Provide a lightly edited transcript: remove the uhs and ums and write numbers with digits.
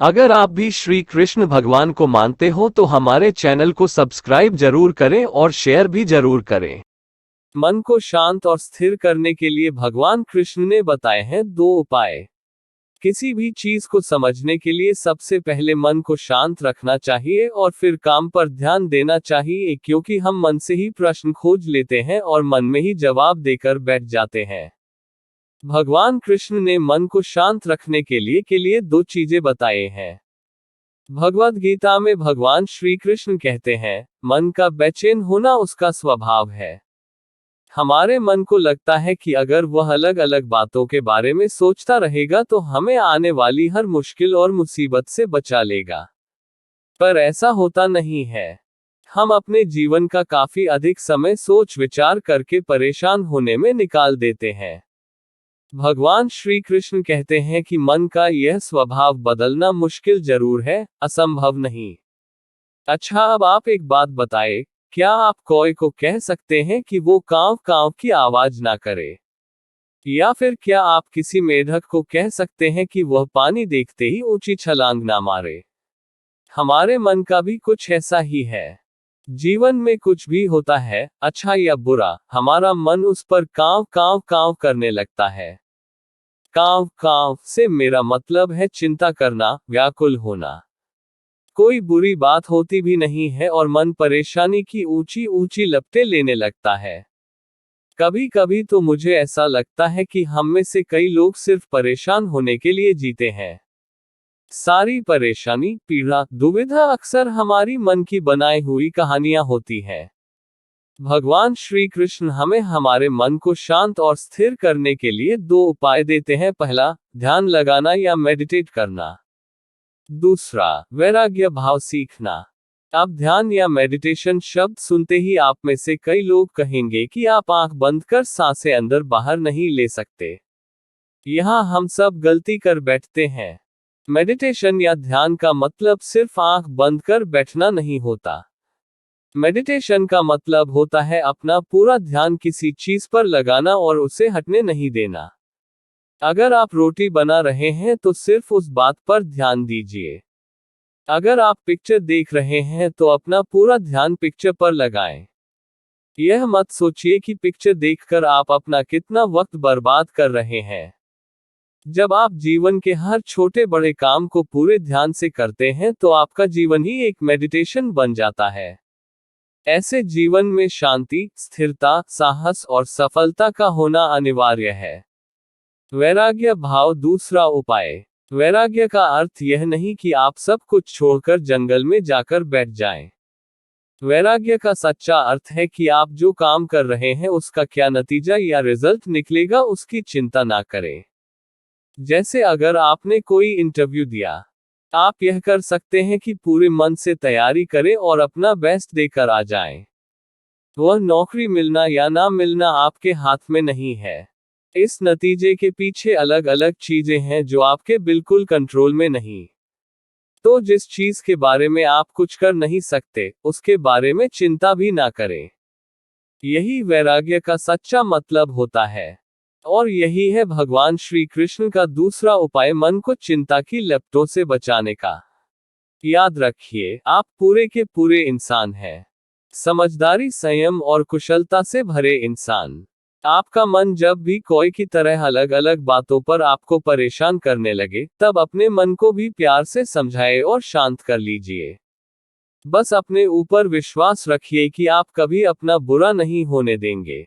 अगर आप भी श्री कृष्ण भगवान को मानते हो तो हमारे चैनल को सब्सक्राइब जरूर करें और शेयर भी जरूर करें। मन को शांत और स्थिर करने के लिए भगवान कृष्ण ने बताए हैं 2 उपाय। किसी भी चीज को समझने के लिए सबसे पहले मन को शांत रखना चाहिए और फिर काम पर ध्यान देना चाहिए, क्योंकि हम मन से ही प्रश्न खोज लेते हैं और मन में ही जवाब देकर बैठ जाते हैं। भगवान कृष्ण ने मन को शांत रखने के लिए 2 चीजें बताए हैं। भगवद गीता में भगवान श्री कृष्ण कहते हैं, मन का बेचैन होना उसका स्वभाव है। हमारे मन को लगता है कि अगर वह अलग अलग बातों के बारे में सोचता रहेगा तो हमें आने वाली हर मुश्किल और मुसीबत से बचा लेगा। पर ऐसा होता नहीं है। हम अपने जीवन का काफी अधिक समय सोच विचार करके परेशान होने में निकाल देते हैं। भगवान श्री कृष्ण कहते हैं कि मन का यह स्वभाव बदलना मुश्किल जरूर है, असंभव नहीं। अच्छा, अब आप एक बात बताएं, क्या आप कौवे को कह सकते हैं कि वो कांव कांव की आवाज ना करे? या फिर क्या आप किसी मेढक को कह सकते हैं कि वह पानी देखते ही ऊंची छलांग ना मारे? हमारे मन का भी कुछ ऐसा ही है। जीवन में कुछ भी होता है, अच्छा या बुरा, हमारा मन उस पर कांव कांव कांव करने लगता है। कांव कांव से मेरा मतलब है चिंता करना, व्याकुल होना। कोई बुरी बात होती भी नहीं है और मन परेशानी की ऊंची ऊंची लपटें लेने लगता है। कभी कभी तो मुझे ऐसा लगता है कि हम में से कई लोग सिर्फ परेशान होने के लिए जीते हैं। सारी परेशानी, पीड़ा, दुविधा अक्सर हमारी मन की बनाई हुई कहानियां होती है। भगवान श्री कृष्ण हमें हमारे मन को शांत और स्थिर करने के लिए 2 उपाय देते हैं। पहला, ध्यान लगाना या मेडिटेट करना। दूसरा, वैराग्य भाव सीखना। अब ध्यान या मेडिटेशन शब्द सुनते ही आप में से कई लोग कहेंगे कि आप आंख बंद कर सांसें अंदर बाहर नहीं ले सकते। यहां हम सब गलती कर बैठते हैं। मेडिटेशन या ध्यान का मतलब सिर्फ आंख बंद कर बैठना नहीं होता। मेडिटेशन का मतलब होता है अपना पूरा ध्यान किसी चीज पर लगाना और उसे हटने नहीं देना। अगर आप रोटी बना रहे हैं तो सिर्फ उस बात पर ध्यान दीजिए। अगर आप पिक्चर देख रहे हैं तो अपना पूरा ध्यान पिक्चर पर लगाएं। यह मत सोचिए कि पिक्चर देखकर आप अपना कितना वक्त बर्बाद कर रहे हैं। जब आप जीवन के हर छोटे बड़े काम को पूरे ध्यान से करते हैं तो आपका जीवन ही एक मेडिटेशन बन जाता है। ऐसे जीवन में शांति, स्थिरता, साहस और सफलता का होना अनिवार्य है। वैराग्य भाव दूसरा उपाय। वैराग्य का अर्थ यह नहीं कि आप सब कुछ छोड़कर जंगल में जाकर बैठ जाएं। वैराग्य का सच्चा अर्थ है कि आप जो काम कर रहे हैं उसका क्या नतीजा या रिजल्ट निकलेगा उसकी चिंता ना करें। जैसे अगर आपने कोई इंटरव्यू दिया, आप यह कर सकते हैं कि पूरे मन से तैयारी करें और अपना बेस्ट देकर आ जाएं। वह नौकरी मिलना या ना मिलना आपके हाथ में नहीं है। इस नतीजे के पीछे अलग अलग चीजें हैं जो आपके बिल्कुल कंट्रोल में नहीं। तो जिस चीज के बारे में आप कुछ कर नहीं सकते, उसके बारे में चिंता भी ना करें। यही वैराग्य का सच्चा मतलब होता है। और यही है भगवान श्री कृष्ण का दूसरा उपाय, मन को चिंता की लपटों से बचाने का। याद रखिए, आप पूरे के पूरे इंसान हैं। समझदारी, संयम और कुशलता से भरे इंसान। आपका मन जब भी कोई की तरह अलग अलग बातों पर आपको परेशान करने लगे, तब अपने मन को भी प्यार से समझाए और शांत कर लीजिए। बस अपने ऊपर विश्वास रखिए कि आप कभी अपना बुरा नहीं होने देंगे।